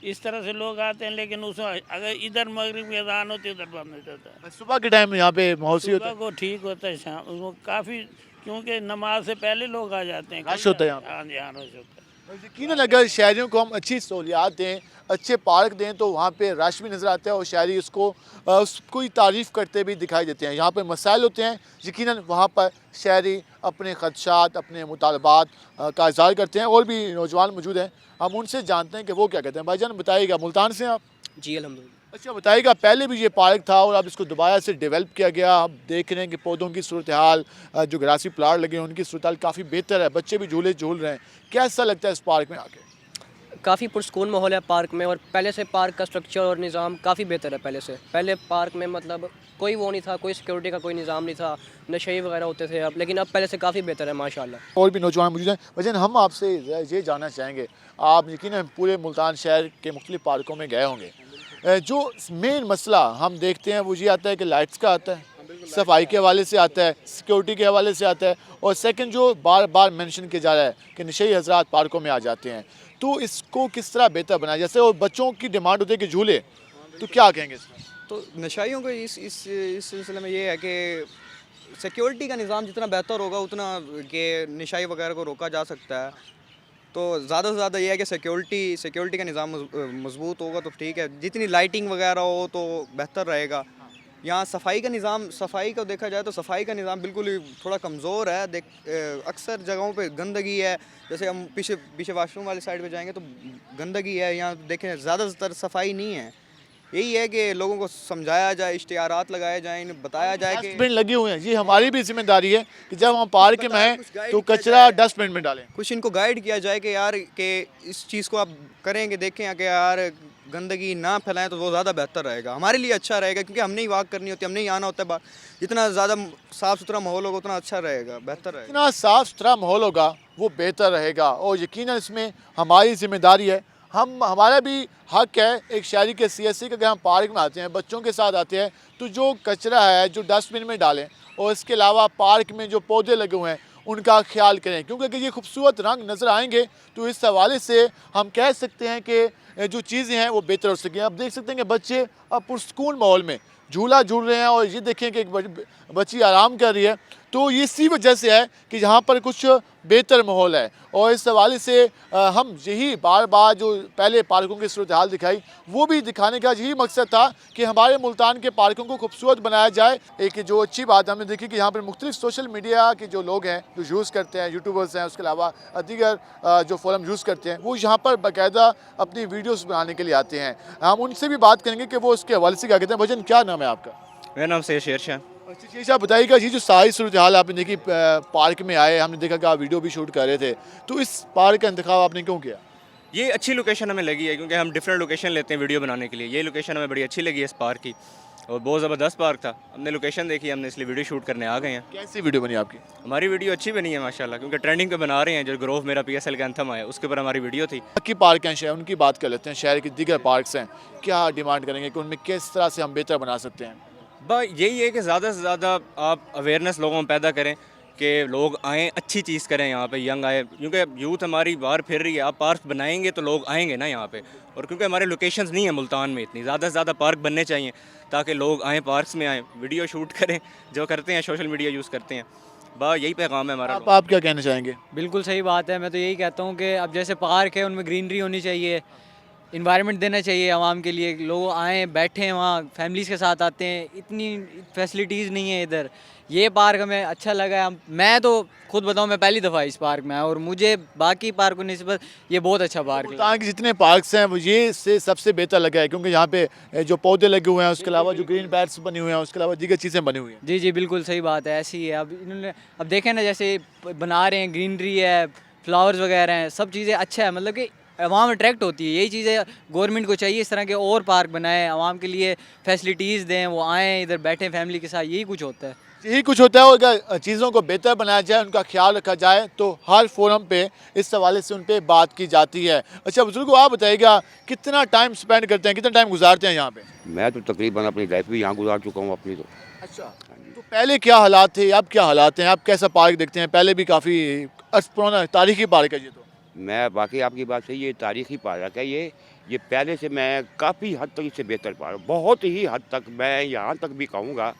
इस तरह से लोग आते हैं। लेकिन उस अगर इधर मगरिब की अज़ान होती है उधर बंद हो जाता है। सुबह के टाइम यहाँ पे मौसमी होता है, सुबह को ठीक होता है, शाम उसको काफ़ी, क्योंकि नमाज से पहले लोग आ जाते हैं, रश होता है यहाँ पे। हाँ जी हाँ, रश होता है। यकीनन अगर शहरियों को हम अच्छी सहूलियात दें, अच्छे पार्क दें, तो वहाँ पे रश भी नज़र आता है और शहरी उसको ही तारीफ़ करते भी दिखाई देते हैं। यहाँ पर मसाइल होते हैं, यकीनन वहाँ पर शहरी अपने ख़दशात, अपने मुतालबात का इज़हार करते हैं। और भी नौजवान मौजूद हैं, हम उनसे जानते हैं कि वो क्या कहते हैं। भाईजान बताइएगा, मुल्तान से हैं आप? जी अल्हम्दुलिल्लाह। अच्छा बताइएगा, पहले भी ये पार्क था और अब इसको दोबारा से डेवलप किया गया। हम देख रहे हैं कि पौधों की सूरत हाल, जो ग्रासी प्लाट लगे हैं उनकी सूरत हाल काफ़ी बेहतर है, बच्चे भी झूले झूल रहे हैं। कैसा लगता है इस पार्क में आके? काफ़ी पुरस्कून माहौल है पार्क में, और पहले से पार्क का स्ट्रक्चर और निज़ाम काफ़ी बेहतर है पहले से। पहले पार्क में मतलब कोई वो नहीं था, कोई सिक्योरिटी का कोई निज़ाम नहीं था, नशे वगैरह होते थे अब, लेकिन अब पहले से काफ़ी बेहतर है माशाल्लाह। और भी नौजवान मौजूद हैं। वजन हम आपसे ये जानना चाहेंगे, आप यकीनन पूरे मुल्तान शहर के मुख्तलिफ पार्कों में गए होंगे, जो मेन मसला हम देखते हैं वो ये आता है कि लाइट्स का आता है, सफाई के हवाले से आता है, सिक्योरिटी के हवाले से आता है, और सेकंड जो बार बार मेंशन किया जा रहा है कि नशेई हजरात पार्कों में आ जाते हैं। तो इसको किस तरह बेहतर बनाया, जैसे और बच्चों की डिमांड होती है कि झूले, तो क्या कहेंगे इसमें? तो नशाइयों को इस सिलसिले में ये है कि सिक्योरिटी का निज़ाम जितना बेहतर होगा उतना कि नशाई वगैरह को रोका जा सकता है। तो ज़्यादा से ज़्यादा ये है कि सिक्योरिटी का निज़ाम मजबूत होगा तो ठीक है, जितनी लाइटिंग वगैरह हो तो बेहतर रहेगा। यहाँ सफाई का निज़ाम, सफाई को देखा जाए तो सफाई का निज़ाम बिल्कुल ही थोड़ा कमज़ोर है। अक्सर जगहों पे गंदगी है, जैसे हम पीछे वॉशरूम वाली साइड पे जाएंगे तो गंदगी है। यहाँ देखें ज़्यादातर सफाई नहीं है। यही है कि लोगों को समझाया जाए, इश्तिहारात लगाए जाएँ, बताया जाए कि डस्टबिन लगे हुए हैं, ये हमारी भी जिम्मेदारी है कि जब हम पार्क में हैं तो कचरा डस्टबिन में डालें। कुछ इनको गाइड किया जाए कि यार कि इस चीज़ को आप करेंगे, देखें कि यार गंदगी ना फैलाएं तो वो ज़्यादा बेहतर रहेगा, हमारे लिए अच्छा रहेगा, क्योंकि हमने ही वॉक करनी होती है, हमने ही आना होता है बाहर। जितना ज़्यादा साफ़ सुथरा माहौल होगा उतना अच्छा रहेगा, बेहतर रहेगा। जितना साफ़ सुथरा माहौल होगा वो बेहतर रहेगा, और यकीनन इसमें हमारी जिम्मेदारी है। हमारा भी हक है एक शहरी के सीएससी का, अगर हम पार्क में आते हैं, बच्चों के साथ आते हैं, तो जो कचरा है जो डस्टबिन में डालें, और इसके अलावा पार्क में जो पौधे लगे हुए हैं उनका ख्याल करें, क्योंकि अगर ये खूबसूरत रंग नज़र आएंगे तो इस हवाले से हम कह सकते हैं कि जो चीज़ें हैं वो बेहतर हो सकें। अब देख सकते हैं कि बच्चे अब पुरस्कून माहौल में झूला झूल रहे हैं, और ये देखें कि एक बच्ची आराम कर रही है, तो ये इसी वजह से है कि यहाँ पर कुछ बेहतर माहौल है। और इस हवाले से हम यही बार बार जो पहले पार्कों की सूरत हाल दिखाई, वो भी दिखाने का यही मकसद था कि हमारे मुल्तान के पार्कों को खूबसूरत बनाया जाए। एक जो अच्छी बात हमने देखी कि यहाँ पर मुख्तलिफ सोशल मीडिया के जो लोग हैं जो यूज़ करते हैं, यूट्यूबर्स हैं, उसके अलावा दीगर जो फोरम यूज़ करते हैं, वो यहाँ पर बाकायदा अपनी वीडियोज़ बनाने के लिए आते हैं। हम उनसे भी बात करेंगे कि वो उसके हवाले से क्या कहते हैं। भजन, क्या नाम है आपका? मेरा नाम सैयद शेर शाह। अच्छा शेर साहब, बताइएगा ये जो सारी सूरत हाल आपने देखी, पार्क में आए, हमने देखा कि आप वीडियो भी शूट कर रहे थे, तो इस पार्क का इंतखाब आपने क्यों किया? ये अच्छी लोकेशन हमें लगी है, क्योंकि हम डिफरेंट लोकेशन लेते हैं वीडियो बनाने के लिए। ये लोकेशन हमें बड़ी अच्छी लगी है इस पार्क की, और बहुत ज़बरदस्त पार्क था। हमने लोकेशन देखी, हमने इसलिए वीडियो शूट करने आ गए हैं। कैसी वीडियो बनी आपकी? हमारी वीडियो अच्छी बनी है माशाल्लाह, क्योंकि ट्रेंडिंग पे बना रहे हैं। जो ग्रोव मेरा PSL का एंथम है उसके ऊपर हमारी वीडियो थी। बाकी पार्क हैं शहर, उनकी बात कर लेते हैं। शहर के दीगर पार्क्स हैं, क्या डिमांड करेंगे कि उनमें किस तरह से हम बेहतर बना सकते हैं? यही है कि ज़्यादा से ज़्यादा आप अवेयरनेस लोगों में पैदा करें कि लोग आएँ, अच्छी चीज़ करें यहाँ पे, यंग आए, क्योंकि यूथ हमारी बाहर फिर रही है। आप पार्क बनाएंगे तो लोग आएंगे ना यहाँ पे, और क्योंकि हमारे लोकेशंस नहीं है मुल्तान में इतनी, ज़्यादा से ज़्यादा पार्क बनने चाहिए ताकि लोग आएँ, पार्क्स में आएँ, वीडियो शूट करें, जो करते हैं सोशल मीडिया यूज़ करते हैं। यही पैगाम है हमारा। आप क्या कहना चाहेंगे? बिल्कुल सही बात है, मैं तो यही कहता हूँ कि अब जैसे पार्क है उनमें ग्रीनरी होनी चाहिए, इन्वायरमेंट देना चाहिए आवाम के लिए, लोग आएँ बैठें वहाँ, फैमिलीज़ के साथ आते हैं, इतनी फैसिलिटीज़ नहीं है इधर। ये पार्क हमें अच्छा लगा है। मैं तो खुद बताऊँ, मैं पहली दफ़ा इस पार्क में आया, और मुझे बाकी पार्कों निस्बत ये बहुत अच्छा पार्क है। मुल्तान के जितने पार्क्स हैं वो ये से सबसे बेहतर लगा है, क्योंकि यहाँ पे जो पौधे लगे हुए हैं, उसके अलावा जो ग्रीन बैट्स बने हुए हैं, उसके अलावा दीगर चीज़ें बनी हुई हैं। जी जी बिल्कुल सही बात है, ऐसी है। अब इन्होंने अब देखें ना, जैसे बना रहे हैं, ग्रीनरी है, फ्लावर्स वगैरह हैं, सब चीज़ें अच्छा है, मतलब कि आवाम अट्रैक्ट होती है। यही चीज़ें गवर्नमेंट को चाहिए, इस तरह के और पार्क बनाएं, आवाम के लिए फैसिलिटीज़ दें, वो आएँ इधर बैठें फैमिली के साथ, यही कुछ होता है। यही कुछ होता है। और अगर चीज़ों को बेहतर बनाया जाए, उनका ख्याल रखा जाए, तो हर फोरम पे इस हवाले से उन पर बात की जाती है। अच्छा बुजुर्गों, आप बताइएगा कितना टाइम स्पेंड करते हैं, कितना टाइम गुजारते हैं यहाँ पे? मैं तो तकरीबन अपनी लाइफ भी यहाँ गुजार चुका हूँ अपनी। तो अच्छा, तो पहले क्या हालात थे, अब क्या हालात हैं, आप कैसा पार्क देखते हैं? पहले भी काफ़ी पुराना तारीखी पार्क है ये। तो मैं बाकी आपकी बात सही, ये तारीखी पार्क है, ये पहले से मैं काफ़ी हद तक इससे बेहतर पार्क, बहुत ही हद तक। मैं यहाँ तक भी कहूँगा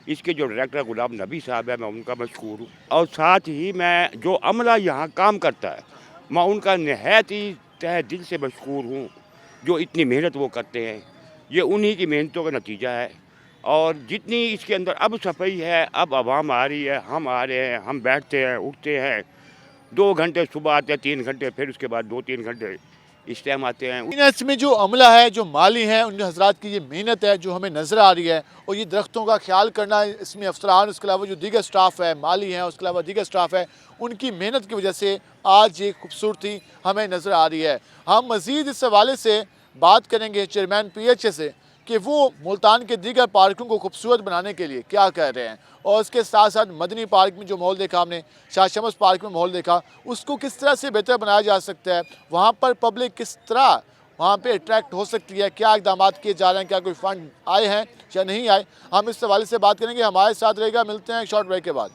इसके जो डायरेक्टर गुलाम नबी साहब है, मैं उनका मशकूर हूँ, और साथ ही मैं जो अमला यहाँ काम करता है मैं उनका नहायत ही तहे दिल से मशकूर हूँ जो इतनी मेहनत वो करते हैं। ये उन्हीं की मेहनतों का नतीजा है। और जितनी इसके अंदर अब सफाई है, अब आवाम आ रही है, हम आ रहे हैं, हम बैठते हैं, उठते हैं, 2 घंटे सुबह आते हैं, 3 घंटे, फिर उसके बाद 2-3 घंटे इस टाइम आते हैं। इसमें जो अमला है, जो माली हैं, उन हजरात की ये मेहनत है जो हमें नज़र आ रही है, और ये दरख्तों का ख्याल करना इसमें अफसरान, उसके अलावा जो दीगर स्टाफ है, माली हैं, उसके अलावा दीगर स्टाफ है, उनकी मेहनत की वजह से आज ये खूबसूरती हमें नज़र आ रही है। हम मज़ीद इस हवाले से बात करेंगे चेयरमैन PHA से कि वो मुल्तान के दीगर पार्कों को खूबसूरत बनाने के लिए क्या कर रहे हैं, और उसके साथ साथ मदनी पार्क में जो माहौल देखा हमने, शाह शमस पार्क में माहौल देखा, उसको किस तरह से बेहतर बनाया जा सकता है, वहाँ पर पब्लिक किस तरह वहाँ पे अट्रैक्ट हो सकती है, क्या इक़दाम किए जा रहे हैं, क्या कोई फ़ंड आए हैं या नहीं आए, हम इस हवाले से बात करेंगे। हमारे साथ रहेगा, मिलते हैं एक शॉर्ट ब्रेक के बाद।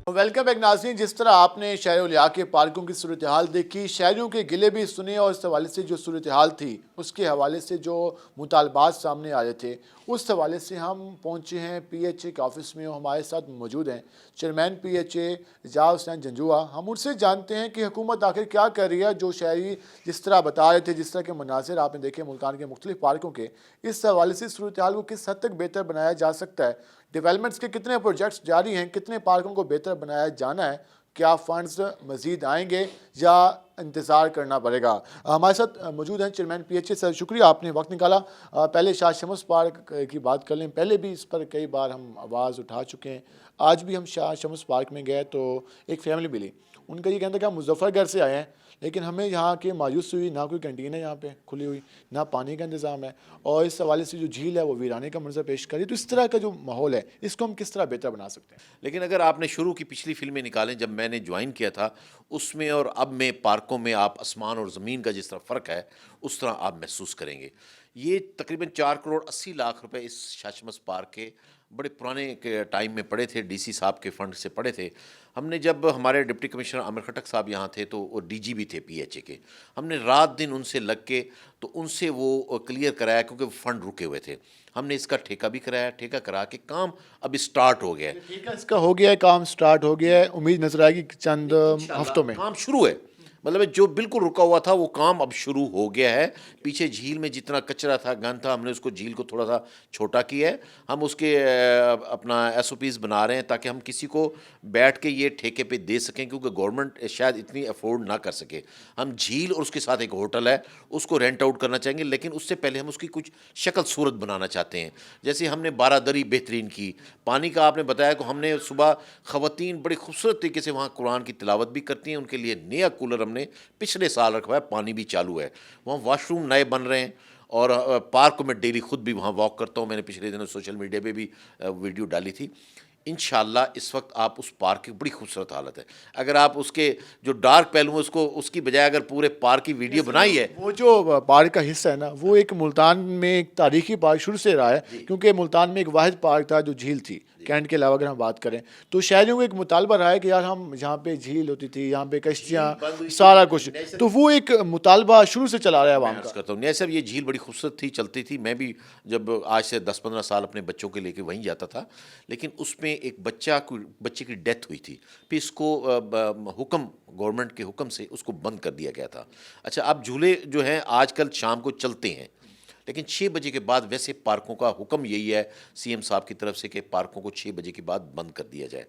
वेलकम बैक नाज़रीन। जिस तरह आपने शहर-ए-औलिया के पार्कों की सूरत हाल देखी, शहरियों के गिले भी सुने, और इस हवाले से जो सूरत हाल थी उसके हवाले से जो मुतालबात सामने आ रहे थे, उस हवाले से हम पहुँचे हैं PHA के ऑफिस में, और हमारे साथ मौजूद हैं चेयरमैन PHA एजाज हुसैन जंजुआ। हम उनसे जानते हैं कि हुकूमत आखिर क्या कर रही है। जो शहरी जिस तरह बता रहे थे, जिस तरह के मनाज़िर आपने देखे मुल्तान के मुख्तलिफ पार्कों के, इस हवाले से सूरत हाल को किस हद तक बेहतर बनाया जा सकता है, डेवलपमेंट्स के कितने प्रोजेक्ट्स जारी हैं, कितने पार्कों को बेहतर बनाया जाना है, क्या फ़ंड्स मज़ीद आएंगे या इंतज़ार करना पड़ेगा। हमारे साथ मौजूद हैं चेयरमैन PHA। सर शुक्रिया आपने वक्त निकाला। पहले शाह शमस पार्क की बात कर लें, पहले भी इस पर कई बार हम आवाज़ उठा चुके हैं। आज भी हम शाह शमस पार्क में गए तो एक फैमिली मिली, उनका ये कहना था कि हम मुजफ्फरगढ़ से आए हैं, लेकिन हमें यहाँ के मायूस हुई, ना कोई कैंटीन है यहाँ पे खुली हुई, ना पानी का इंतज़ाम है, और इस हवाले से जो झील है वो वीराने का मंजर पेश करी। तो इस तरह का जो माहौल है, इसको हम किस तरह बेहतर बना सकते हैं। लेकिन अगर आपने शुरू की पिछली फिल्में निकालें, जब मैंने ज्वाइन किया था उसमें और अब में पार्कों में आप आसमान और ज़मीन का जिस तरह फ़र्क है उस तरह आप महसूस करेंगे। ये तकरीबन 4 करोड़ 80 लाख रुपए इस शाह शमस पार्क के बड़े पुराने के टाइम में पड़े थे, DC साहब के फंड से पड़े थे। हमने जब हमारे डिप्टी कमिश्नर आमिर खटक साहब यहाँ थे तो वो DG भी थे PHA के, हमने रात दिन उनसे लग के तो उनसे वो क्लियर कराया, क्योंकि फंड रुके हुए थे। हमने इसका ठेका भी कराया, ठेका करा के काम अब स्टार्ट हो गया है। ठेका इसका हो गया है, काम स्टार्ट हो गया है, उम्मीद नजर आएगी चंद हफ्तों में काम शुरू है। मतलब जो बिल्कुल रुका हुआ था वो काम अब शुरू हो गया है। पीछे झील में जितना कचरा था, गंद था, हमने उसको झील को थोड़ा सा छोटा किया है। हम उसके अपना SOPs बना रहे हैं ताकि हम किसी को बैठ के ये ठेके पे दे सकें, क्योंकि गवर्नमेंट शायद इतनी अफोर्ड ना कर सके। हम झील और उसके साथ एक होटल है उसको रेंट आउट करना चाहेंगे, लेकिन उससे पहले हम उसकी कुछ शक्ल सूरत बनाना चाहते हैं। जैसे हमने बारादरी बेहतरीन की, पानी का आपने बताया कि हमने सुबह ख़वातीन बड़ी खूबसूरत तरीके से वहाँ कुरान की तिलावत भी करती हैं, उनके लिए नया कूलर हमने पिछले साल रखवाया, पानी भी चालू है, वहाँ वॉशरूम नए बन रहे हैं। और पार्क में डेली खुद भी वहाँ वॉक करता हूँ, मैंने पिछले दिनों सोशल मीडिया पे भी वीडियो डाली थी। इंशाल्लाह इस वक्त आप उस पार्क की बड़ी खूबसूरत हालत है। अगर आप उसके जो डार्क पहलू है उसको, उसकी बजाय अगर पूरे पार्क की वीडियो बनाई है, वो जो पार्क का हिस्सा है ना, वो एक मुल्तान में एक तारीखी पार्क शुरू से रहा है, क्योंकि मुल्तान में एक वाहिद पार्क था जो झील थी, कैंट के अलावा अगर हम बात करें तो शहरियों को एक मुतालबा रहा है कि यार हम यहाँ पे झील होती थी, यहाँ पे कश्तियाँ, सारा कुछ, तो वो एक मुतालबा शुरू से चला रहा है आवाम का। करता हूँ नहीं सर, ये झील बड़ी खूबसूरत थी, चलती थी। मैं भी जब आज से 10-15 साल अपने बच्चों के लेके वहीं जाता था, लेकिन उसमें एक बच्चे की डेथ हुई थी, फिर इसको हुक्म, गवर्नमेंट के हुक्म से उसको बंद कर दिया गया था। अच्छा, अब झूले जो हैं आजकल शाम को चलते हैं, लेकिन 6 बजे के बाद वैसे पार्कों का हुक्म यही है CM साहब की तरफ से कि पार्कों को 6 बजे के बाद बंद कर दिया जाए।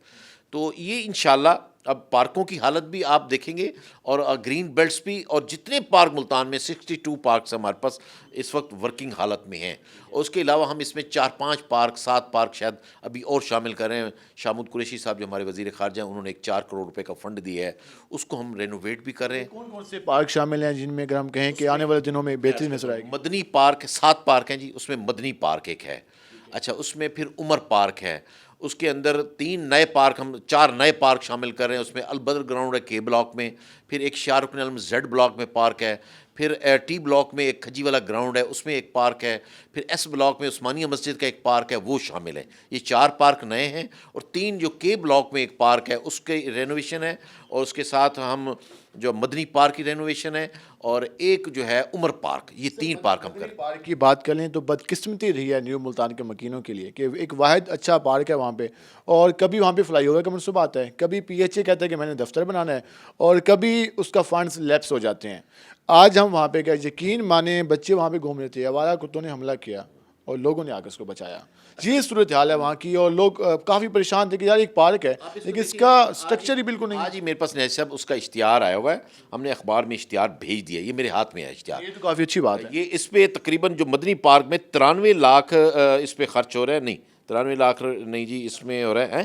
तो ये इंशाल्लाह अब पार्कों की हालत भी आप देखेंगे, और ग्रीन बेल्ट्स भी, और जितने पार्क मुल्तान में 62 पार्क्स हमारे पास इस वक्त वर्किंग हालत में हैं। और उसके अलावा हम इसमें 4-5 पार्क, 7 पार्क शायद अभी और शामिल कर रहे हैं। शामुद कुरैशी साहब जो हमारे वज़ीर ख़ारजा हैं, उन्होंने एक 4 करोड़ रुपए का फ़ंड दिया है, उसको हम रेनोवेट भी कर रहे हैं। कौन कौन से पार्क शामिल हैं जिनमें अगर हम कहें कि आने वाले दिनों में बेहतरी नजर आएगी? मदनी पार्क 7 पार्क हैं जी, उसमें मदनी पार्क एक है। अच्छा, उसमें फिर उमर पार्क है, उसके अंदर 3 नए पार्क, हम 4 नए पार्क शामिल कर रहे हैं। उसमें अलबदर ग्राउंड है K ब्लॉक में, پھر ایک شاہ رکن علم زیڈ بلاک میں پارک ہے، پھر ٹی بلاک میں ایک کھجی والا گراؤنڈ ہے، اس میں ایک پارک ہے، پھر ایس بلاک میں عثمانیہ مسجد کا ایک پارک ہے، وہ شامل ہے۔ یہ 4 پارک نئے ہیں، اور 3 جو کے بلاک میں ایک پارک ہے اس کے رینوویشن ہے، اور اس کے ساتھ ہم جو مدنی پارک کی رینوویشن ہے، اور ایک جو ہے عمر پارک، یہ 3 پارک ہم کریں۔ پارک کی بات کر لیں تو بدقسمتی رہی ہے نیو ملتان کے مکینوں کے لیے کہ ایک واحد اچھا پارک ہے وہاں پہ، اور کبھی وہاں پہ فلائی اوور کا منصوبہ آتا ہے، کبھی پی ایچ اے کہتا ہے کہ میں نے دفتر بنانا ہے، اور کبھی اس کا فنڈز لیپس ہو جاتے ہیں۔ آج ہم وہاں پہ کیا یقین مانیں بچے وہاں پہ گھوم رہے تھے، آوارہ کتوں نے حملہ کیا اور لوگوں نے آ کر اس کو بچایا۔ یہ صورتحال ہے وہاں کی، اور لوگ کافی پریشان تھے کہ یار ایک پارک ہے لیکن اس کا سٹرکچر ہی بالکل نہیں۔ آج ہی میرے پاس نیز صاحب اس کا اشتہار آیا ہوا ہے، ہم نے اخبار میں اشتہار بھیج دیا، یہ میرے ہاتھ میں ہے اشتہار۔ یہ تو کافی اچھی بات ہے۔ یہ اس پہ تقریباً جو مدنی پارک میں 93 لاکھ اس پہ خرچ ہو رہا ہے، نہیں 93 لاکھ نہیں جی، اس میں ہو رہا ہے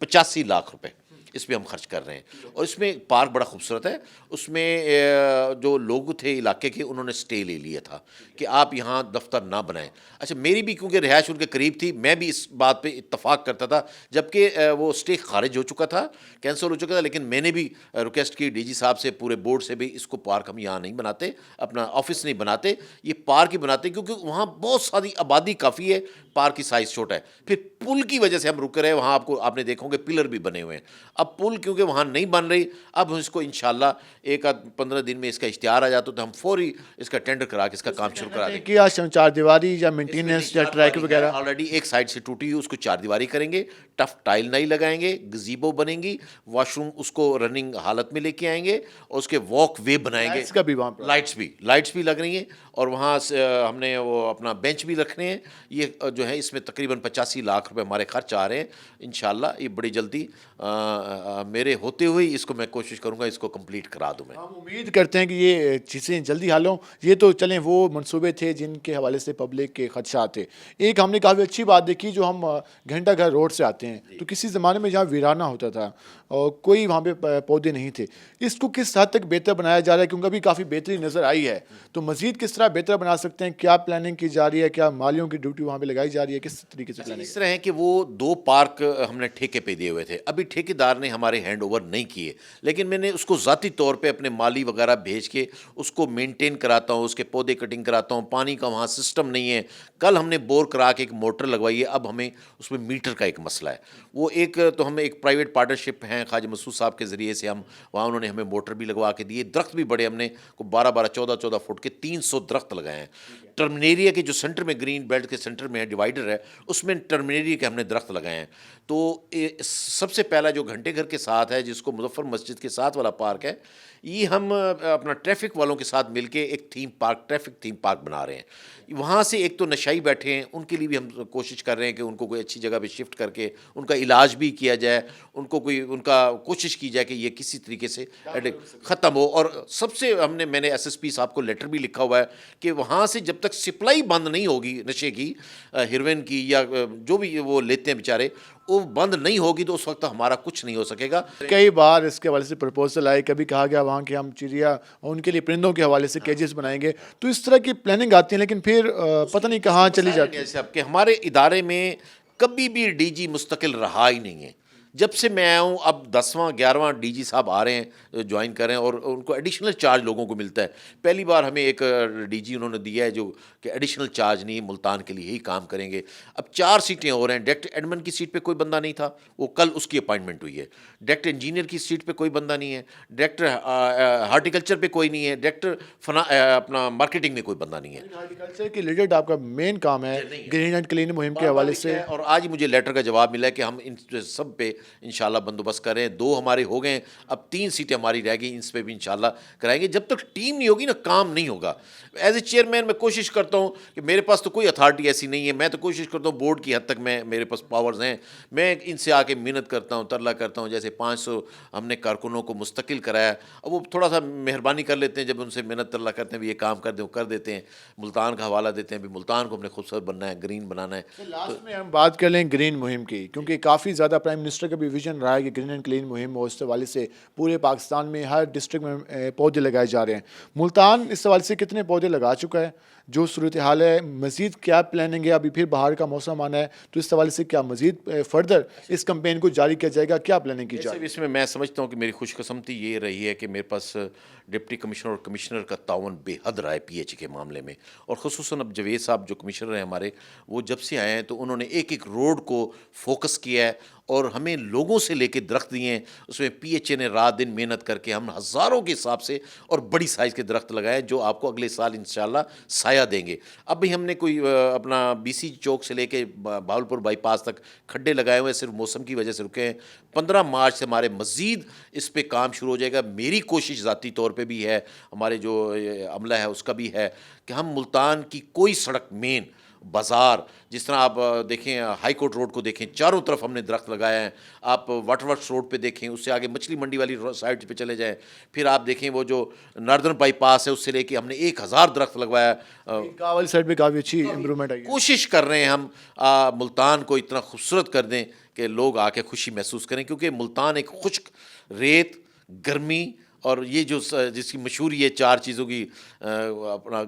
85 لاکھ روپے اس پہ ہم خرچ کر رہے ہیں، اور اس میں پارک بڑا خوبصورت ہے۔ اس میں جو لوگ تھے علاقے کے انہوں نے سٹے لے لیا تھا کہ آپ یہاں دفتر نہ بنائیں۔ اچھا میری بھی کیونکہ رہائش ان کے قریب تھی، میں بھی اس بات پہ اتفاق کرتا تھا، جبکہ وہ سٹے خارج ہو چکا تھا، کینسل ہو چکا تھا، لیکن میں نے بھی ریکویسٹ کی ڈی جی صاحب سے، پورے بورڈ سے بھی، اس کو پارک ہم یہاں نہیں بناتے، اپنا آفس نہیں بناتے، یہ پارک ہی بناتے، کیونکہ وہاں بہت ساری آبادی کافی ہے، پارک کی سائز چھوٹا ہے۔ پھر پل کی وجہ سے ہم رک رہے ہیں وہاں، آپ نے دیکھو گے پلر بھی بنے ہوئے ہیں۔ اب پل کیونکہ وہاں نہیں بن رہی، اب ہم اس کو انشاءاللہ 1-15 دن میں اس کا اشتہار آ جاتا تو ہم فوری اس کا ٹینڈر کرا کے اس کا کام شروع کرا دیں گے۔ کیا 4 دیواری یا مینٹیننس یا ٹریک وغیرہ؟ آلریڈی ایک سائڈ سے ٹوٹی ہوئی، اس کو 4 دیواری کریں گے، ٹف ٹائل نہیں لگائیں گے، گزیبو بنیں گی، واش روم اس کو رننگ حالت میں لے کے آئیں گے، اور اس کے واک وے بنائیں گے، لائٹس بھی لگ رہی ہیں، اور وہاں ہم نے وہ اپنا بینچ بھی رکھنے ہیں۔ یہ جو ہے اس میں تقریباً 85 لاکھ روپے ہمارے خرچ آ رہے ہیں، انشاءاللہ یہ بڑی جلدی میرے ہوتے ہوئے اس کو میں کوشش کروں گا اس کو کمپلیٹ کرا دوں۔ میں ہم امید کرتے ہیں کہ یہ چیزیں جلدی حل ہوں۔ یہ تو چلیں وہ منصوبے تھے جن کے حوالے سے پبلک کے خدشات تھے۔ ایک ہم نے کافی اچھی بات دیکھی، جو ہم گھنٹہ گھر روڈ سے آتے ہیں تو کسی زمانے میں جہاں ویرانہ ہوتا تھا اور کوئی وہاں پہ پودے نہیں تھے، اس کو کس حد تک بہتر بنایا جا رہا ہے؟ کیونکہ ابھی کافی بہتری نظر آئی ہے، تو مزید کس طرح بہتر بنا سکتے ہیں؟ کیا پلاننگ کی جا رہی ہے؟ کیا مالیوں کی ڈیوٹی وہاں پہ لگائی جا رہی ہے؟ کس طریقے سے پلاننگ؟ اس طرح ہے کہ وہ 2 پارک ہم نے ٹھیکے پہ دیے ہوئے تھے، ابھی ٹھیکیدار نے ہمارے ہینڈ اوور نہیں کیے، لیکن میں نے اس کو ذاتی طور پہ اپنے مالی وغیرہ بھیج کے اس کو مینٹین کراتا ہوں، اس کے پودے کٹنگ کراتا ہوں۔ پانی کا وہاں سسٹم نہیں ہے، کل ہم نے بور کرا کے ایک موٹر لگوائی ہے، اب ہمیں اس میں میٹر کا ایک مسئلہ ہے، وہ ایک تو ہمیں ایک پرائیویٹ پارٹنرشپ ہیں خواجہ مسعود صاحب کے ذریعے سے، ہم وہاں انہوں نے ہمیں موٹر بھی لگوا کے دیے، درخت بھی بڑے، ہم نے 12-12 14-14 فٹ کے 300 درخت لگائے ہیں۔ ٹرمینیریا کے جو سینٹر میں گرین بیلٹ کے سینٹر میں ہے ڈیوائیڈر ہے، اس میں ٹرمینیریا کے ہم نے درخت لگائے ہیں۔ تو سب سے پہلا جو گھنٹے گھر کے ساتھ ہے، جس کو مظفر مسجد کے ساتھ والا پارک ہے، یہ ہم اپنا ٹریفک والوں کے ساتھ مل کے ایک theme park, traffic theme park بنا رہے ہیں۔ وہاں سے ایک تو نشائی بیٹھے ہیں، ان کے لیے بھی ہم کوشش کر رہے ہیں کہ ان کو کوئی اچھی جگہ پہ شفٹ کر کے ان کا علاج بھی کیا جائے، ان کا کوشش کی جائے کہ یہ کسی طریقے سے ختم ہو۔ اور سب سے میں نے ایس ایس پی صاحب کو لیٹر بھی لکھا ہوا ہے کہ وہاں سے جب تک سپلائی بند نہیں ہوگی نشے کی، ہیروئن کی، یا جو بھی وہ لیتے ہیں بیچارے، وہ بند نہیں ہوگی تو اس وقت ہمارا کچھ نہیں ہو سکے گا۔ کئی بار اس کے حوالے سے پرپوزل آئے، کبھی کہا گیا وہاں کے ہم چڑیا اور ان کے لیے پرندوں کے حوالے سے کیجز بنائیں گے، تو اس طرح کی پلاننگ آتی ہے، لیکن پھر پتہ نہیں کہاں چلی جاتی ہے۔ کہ ہمارے ادارے میں کبھی بھی ڈی جی مستقل رہا ہی نہیں ہے، جب سے میں آیا ہوں اب 10واں 11واں ڈی جی صاحب آ رہے ہیں جوائن کر رہے ہیں، اور ان کو ایڈیشنل چارج لوگوں کو ملتا ہے۔ پہلی بار ہمیں ایک ڈی جی انہوں نے دیا ہے جو کہ ایڈیشنل چارج نہیں، ملتان کے لیے ہی کام کریں گے۔ اب 4 سیٹیں ہو رہے ہیں، ڈائریکٹر ایڈمن کی سیٹ پہ کوئی بندہ نہیں تھا، وہ کل اس کی اپائنٹمنٹ ہوئی ہے۔ ڈائریکٹر انجینئر کی سیٹ پہ کوئی بندہ نہیں ہے، ڈائریکٹر ہارٹیکلچر پہ کوئی نہیں ہے، ڈائریکٹر اپنا مارکیٹنگ میں کوئی بندہ نہیں ہے۔ ہارٹیکلچر کی ریلیٹڈ آپ کا مین کام ہے گرین اینڈ کلین مہم کے حوالے سے، اور آج مجھے لیٹر کا جواب ملا ہے کہ ہم ان سب پہ انشاءاللہ بندوبست کر رہے ہیں۔ 2 ہمارے ہو گئے ہیں، اب 3 سیٹیں ہماری رہ گئی، اس پہ بھی انشاءاللہ کرائیں گے۔ جب تک ٹیم نہیں ہوگی نا، کام نہیں ہوگا۔ ایز اے چیئرمین میں کوشش کرتا ہوں کہ میرے پاس تو کوئی اتھارٹی ایسی نہیں ہے، میں تو کوشش کرتا ہوں بورڈ کی حد تک میرے پاس پاورز ہیں، میں ان سے آ کے محنت کرتا ہوں، ترلا کرتا ہوں۔ جیسے 500 ہم نے کارکنوں کو مستقل کرایا، اب وہ تھوڑا سا مہربانی کر لیتے ہیں، جب ان سے محنت ترلا کرتے ہیں بھی یہ کام کر دیں، وہ کر دیتے ہیں، ملتان کا حوالہ دیتے ہیں بھی ملتان کو اپنے خوبصورت بننا ہے، گرین بنانا ہے۔ لاسٹ میں ہم بات کر لیں گرین مہم کی، کیونکہ کافی زیادہ پرائم منسٹر मिनिस्टर का भी विजन रहा है कि ग्रीन एंड क्लीन मुहिम हो, इस हवाले से पूरे पाकिस्तान में हर डिस्ट्रिक्ट में पौधे लगाए जा रहे हैं। मुल्तान इस हवाले से कितने पौधे लगा चुका है, जो सूरत हाल है, मज़ीद क्या प्लानिंग है? अभी फिर बाहर का मौसम आना है, तो इस हवाले से क्या मज़ीद फर्दर इस कैंपेन को जारी किया जाएगा, क्या प्लानिंग की जाए? इसमें मैं समझता हूँ कि मेरी खुशकिस्मती ये रही है कि मेरे पास डिप्टी कमिश्नर और कमिश्नर का ताउन बेहद रहा है पीएच के मामले में, और ख़ुसूसन अब जवेद साहब जो कमिश्नर हैं हमारे, वो जब से आए हैं तो उन्होंने एक एक रोड को फोकस किया है और हमें लोगों से लेके दरख्त दिए हैं। उसमें पीएचए ने रात दिन मेहनत करके हम हज़ारों के हिसाब से और बड़ी साइज़ के दरख्त लगाए जो आपको अगले साल इंशाल्लाह साया देंगे। अब भी हमने कोई अपना बीसी चौक से लेके भावलपुर बाईपास तक खड्डे लगाए हुए हैं, सिर्फ मौसम की वजह से रुके हैं। 15 मार्च से हमारे मज़ीद इस पे काम शुरू हो जाएगा। मेरी कोशिश ज़ाती तौर पे भी है, हमारे जो अमला है उसका भी है कि हम मुल्तान की कोई सड़क मेन बाज़ार, जिस तरह आप देखें हाई कोर्ट रोड को देखें, चारों तरफ हमने दरख्त लगाए हैं। आप वाटर वर्क्स रोड पे देखें, उससे आगे मछली मंडी वाली साइड पे चले जाएं, फिर आप देखें वो जो नॉर्दर्न बाईपास है उससे लेके हमने 1000 दरख्त लगवाया। वाली साइड पे काफ़ी अच्छी इंप्रूवमेंट आई है। कोशिश कर रहे हैं हम मुल्तान को इतना खूबसूरत कर दें कि लोग आके खुशी महसूस करें, क्योंकि मुल्तान एक खुश्क रेत, गर्मी और ये जो जिसकी मशहूरी है 4 चीज़ों की अपना,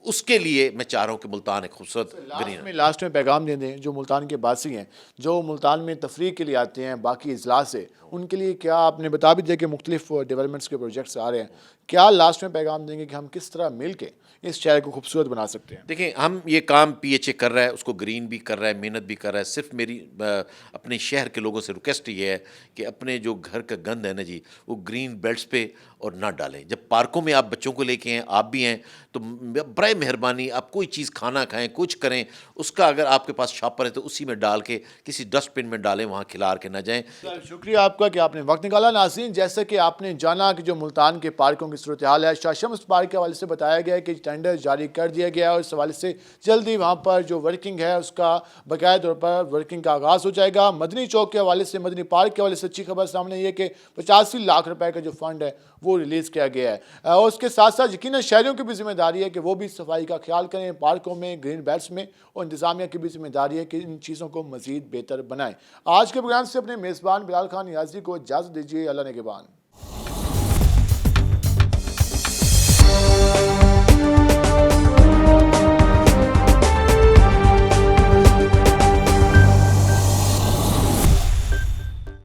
उसके लिए मैं चाह रहा हूँ कि मुल्तान एक खूबसूरत ग्रीन। लास्ट में पैगाम दे दें जो मुल्तान के बासी हैं, जो मुल्तान में तफरीह के लिए आते हैं बाकी अजला से, उनके लिए क्या आपने बता भी दिया कि मुख्तलिफ डेवलपमेंट्स के प्रोजेक्ट्स आ रहे हैं, क्या लास्ट में पैगाम देंगे कि हम किस तरह मिल के इस शहर को खूबसूरत बना सकते हैं? देखिए, हम ये काम पीएचए कर रहा है, उसको ग्रीन भी कर रहा है, मेहनत भी कर रहा है। सिर्फ मेरी अपने शहर के लोगों से रिक्वेस्ट ये है कि अपने जो घर का गंद है ना जी, वो ग्रीन बेल्ट्स पे और ना डालें। जब पार्कों में आप बच्चों को लेके हैं, आप भी हैं, तो बड़े मेहरबानी आप कोई चीज़ खाना खाएं, कुछ करें, उसका अगर आपके पास शॉपर है तो उसी में डाल के किसी डस्टबिन में डालें, वहाँ खिलार के ना जाएं। शुक्रिया आपका कि आपने वक्त निकाला। नाज़रीन, जैसे कि आपने जाना कि जो मुल्तान के पार्कों की सूरत हाल है, शाह शम्स पार्क के हवाले से बताया गया है कि टेंडर जारी कर दिया गया है और इस हवाले से जल्दी वहाँ पर जो वर्किंग है उसका बाकायदा तौर पर वर्किंग का आगाज़ हो जाएगा। मदनी चौक के हवाले से, मदनी पार्क के हवाले से अच्छी खबर सामने ये कि 85 लाख रुपए का जो फंड है वो रिलीज़ किया गया है, और उसके साथ साथ यकीनन शहरियों की भी जिम्मेदारी है कि वो भी सफाई का ख्याल करें पार्कों में, ग्रीन बेल्ट्स में, और इंतज़ामिया की भी जिम्मेदारी है कि इन चीज़ों को मज़ीद बेहतर बनाएं। आज के प्रोग्राम से अपने मेज़बान बिलाल खान नियाज़ी को इजाज़त दीजिए। अल्लाह ने के बान।